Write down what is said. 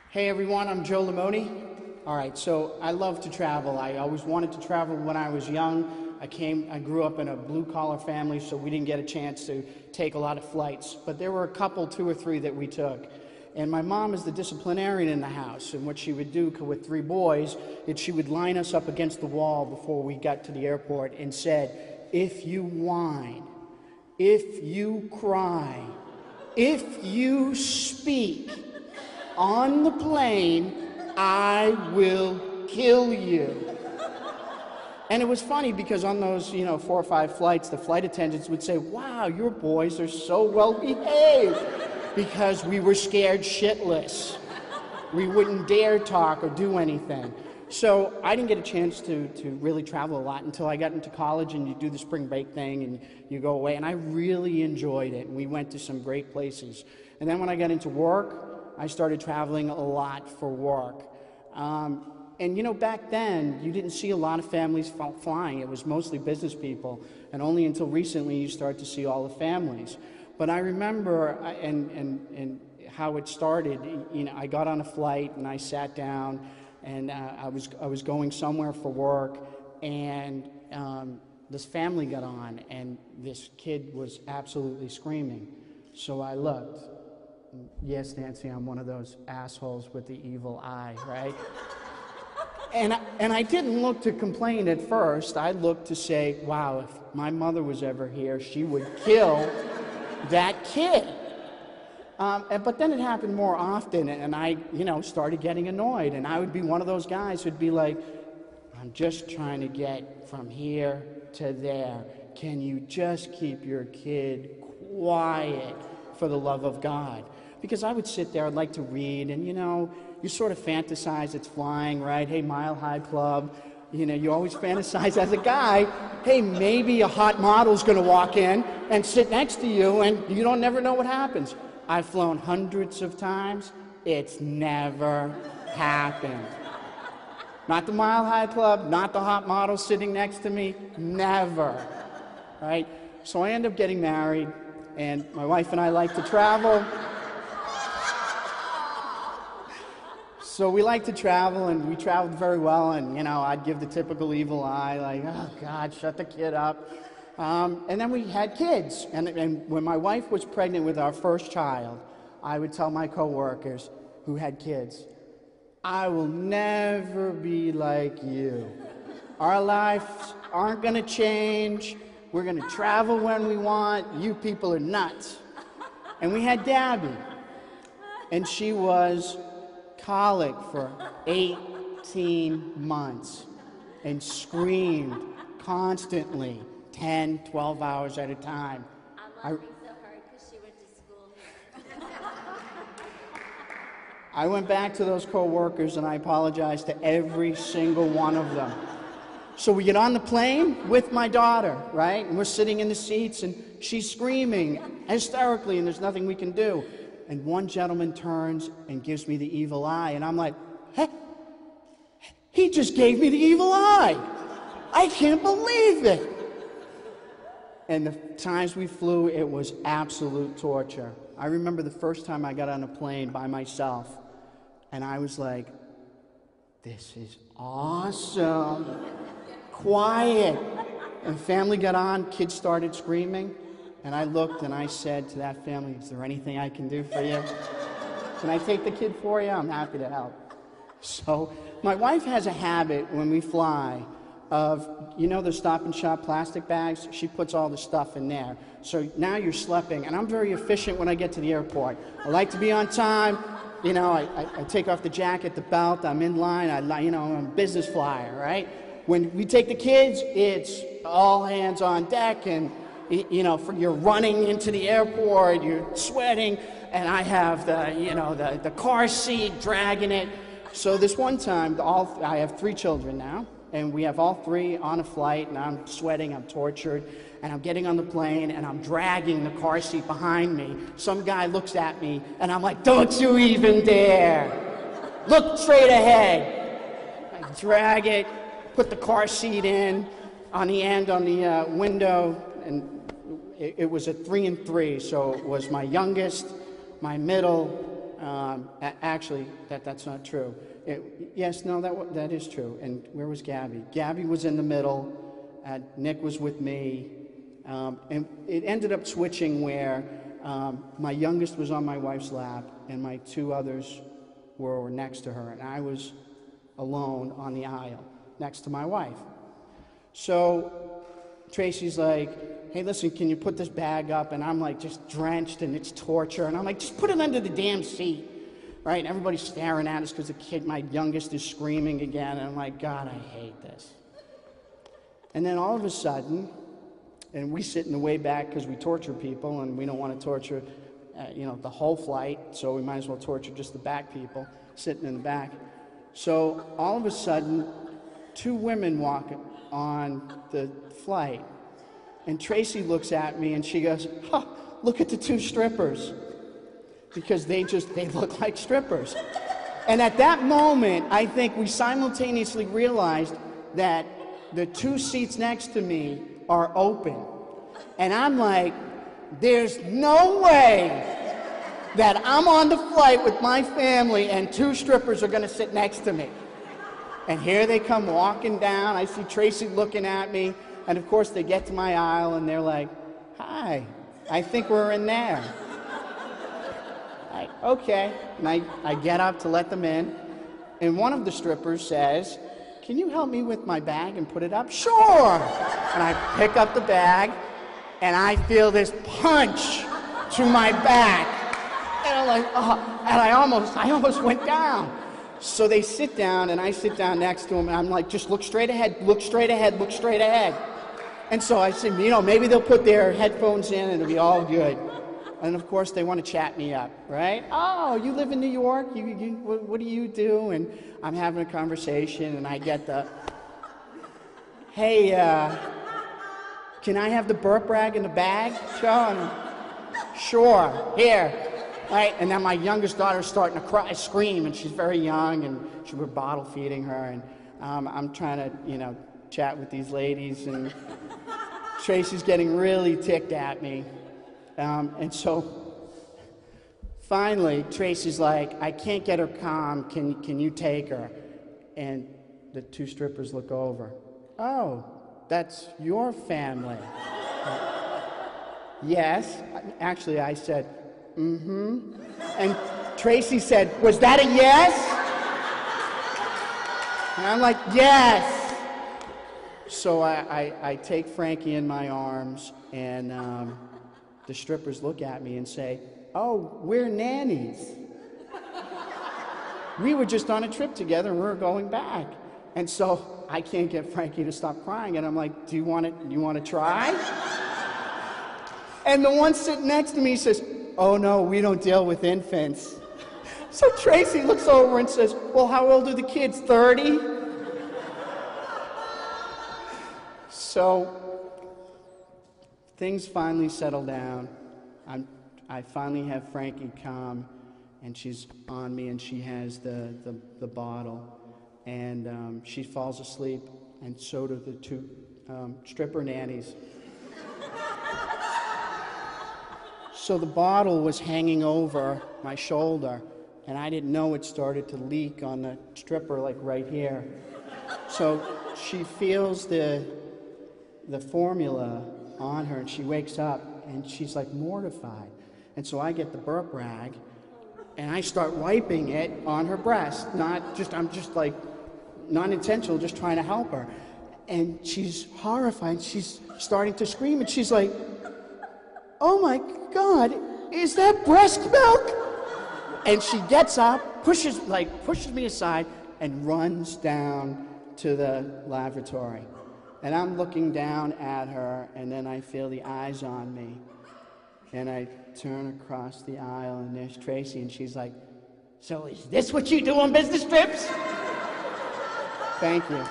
Hey everyone, I'm Joe Limone. All right, so I love to travel. I always wanted to travel when I was young. I grew up in a blue-collar family, so we didn't get a chance to take a lot of flights. But there were a couple, two or three, that we took. And my mom is the disciplinarian in the house, and what she would do with three boys is she would line us up against the wall before we got to the airport and said, if you whine, if you cry, if you speak on the plane, I will kill you. And it was funny because on those, 4 or 5 flights, the flight attendants would say, wow, your boys are so well behaved, because we were scared shitless. We wouldn't dare talk or do anything. So I didn't get a chance to really travel a lot until I got into college, and you do the spring break thing and you go away, and I really enjoyed it. We went to some great places. And then when I got into work, I started traveling a lot for work. And back then, you didn't see a lot of families flying. It was mostly business people. And only until recently you start to see all the families. But I remember, and how it started, I got on a flight and I sat down, and I was going somewhere for work, and this family got on, and this kid was absolutely screaming. So I looked. Yes, Nancy, I'm one of those assholes with the evil eye, right? And I didn't look to complain at first. I looked to say, wow, if my mother was ever here, she would kill that kid. But then it happened more often, and I, started getting annoyed. And I would be one of those guys who'd be like, I'm just trying to get from here to there. Can you just keep your kid quiet, for the love of God? Because I would sit there, I'd like to read, and you sort of fantasize it's flying, right? Hey, Mile High Club. You always fantasize as a guy, hey, maybe a hot model's going to walk in and sit next to you, and you don't never know what happens. I've flown hundreds of times. It's never happened. Not the Mile High Club, not the hot model sitting next to me, never, right? So I end up getting married, and my wife and I like to travel. So we like to travel, and we traveled very well, and, I'd give the typical evil eye, like, oh, God, shut the kid up. And then we had kids, and when my wife was pregnant with our first child, I would tell my coworkers who had kids, I will never be like you. Our lives aren't going to change. We're going to travel when we want. You people are nuts. And we had Dabby, and she was colic for 18 months and screamed constantly, 10, 12 hours at a time. I'm laughing so hard because she went to school. I went back to those co-workers and I apologized to every single one of them. So we get on the plane with my daughter, right? And we're sitting in the seats and she's screaming hysterically, and there's nothing we can do. And one gentleman turns and gives me the evil eye, and I'm like, hey, he just gave me the evil eye. I can't believe it. And the times we flew, it was absolute torture. I remember the first time I got on a plane by myself, and I was like, this is awesome. Quiet. And family got on, kids started screaming. And I looked and I said to that family, is there anything I can do for you? Can I take the kid for you? I'm happy to help. So my wife has a habit when we fly of, the Stop and Shop plastic bags? She puts all the stuff in there. So now you're schlepping, and I'm very efficient when I get to the airport. I like to be on time. I take off the jacket, the belt, I'm in line, I'm a business flyer, right? When we take the kids, it's all hands on deck, and you're running into the airport, you're sweating, and I have the car seat dragging it. So this one time, I have 3 children now, and we have all 3 on a flight, and I'm sweating, I'm tortured, and I'm getting on the plane, and I'm dragging the car seat behind me. Some guy looks at me, and I'm like, don't you even dare! Look straight ahead! I drag it, put the car seat in, on the end, on the window, and it was a 3 and 3, so it was my youngest, my middle, Actually, that's not true. Yes, no, that is true. And where was Gabby? Gabby was in the middle. Nick was with me. And it ended up switching where my youngest was on my wife's lap and my two others were next to her. And I was alone on the aisle next to my wife. So Tracy's like, hey, listen, can you put this bag up? And I'm like just drenched and it's torture. And I'm like, just put it under the damn seat. Right? And everybody's staring at us because the kid, my youngest, is screaming again. And I'm like, God, I hate this. And then all of a sudden, and we sit in the way back because we torture people and we don't want to torture, the whole flight. So we might as well torture just the back people sitting in the back. So all of a sudden, two women walk on the flight. And Tracy looks at me and she goes, look at the two strippers. Because they look like strippers. And at that moment, I think we simultaneously realized that the two seats next to me are open. And I'm like, there's no way that I'm on the flight with my family and two strippers are gonna sit next to me. And here they come walking down. I see Tracy looking at me. And of course they get to my aisle and they're like, hi, I think we're in there. Okay. And I get up to let them in. And one of the strippers says, can you help me with my bag and put it up? Sure. And I pick up the bag and I feel this punch to my back. And I'm like, oh, and I almost went down. So they sit down and I sit down next to them and I'm like, just look straight ahead, look straight ahead, look straight ahead. And so I said, maybe they'll put their headphones in and it'll be all good. And of course they want to chat me up, right? Oh, you live in New York? What do you do? And I'm having a conversation and I get the, hey, can I have the burp rag in the bag? Sure, here. Right? And then my youngest daughter's starting to scream, and she's very young, and we're bottle feeding her, and I'm trying to, chat with these ladies, and Tracy's getting really ticked at me. And so finally, Tracy's like, I can't get her calm. Can you take her? And the two strippers look over. Oh, that's your family. Yes. Actually, I said, mm-hmm. And Tracy said, was that a yes? And I'm like, yes. So I take Frankie in my arms, and the strippers look at me and say, oh, we're nannies. We were just on a trip together and we're going back. And so I can't get Frankie to stop crying. And I'm like, do you want to try? And the one sitting next to me says, oh no, we don't deal with infants. So Tracy looks over and says, well, how old are the kids, 30? So things finally settle down. I finally have Frankie calm, and she's on me, and she has the bottle, and she falls asleep, and so do the two stripper nannies. So the bottle was hanging over my shoulder, and I didn't know it started to leak on the stripper, like right here. So she feels the formula on her, and she wakes up, and she's like mortified. And so I get the burp rag, and I start wiping it on her breast. I'm just like, not intentional, just trying to help her. And she's horrified, she's starting to scream, and she's like, oh my God, is that breast milk? And she gets up, pushes me aside, and runs down to the lavatory. And I'm looking down at her, and then I feel the eyes on me. And I turn across the aisle, and there's Tracy, and she's like, so is this what you do on business trips? Thank you.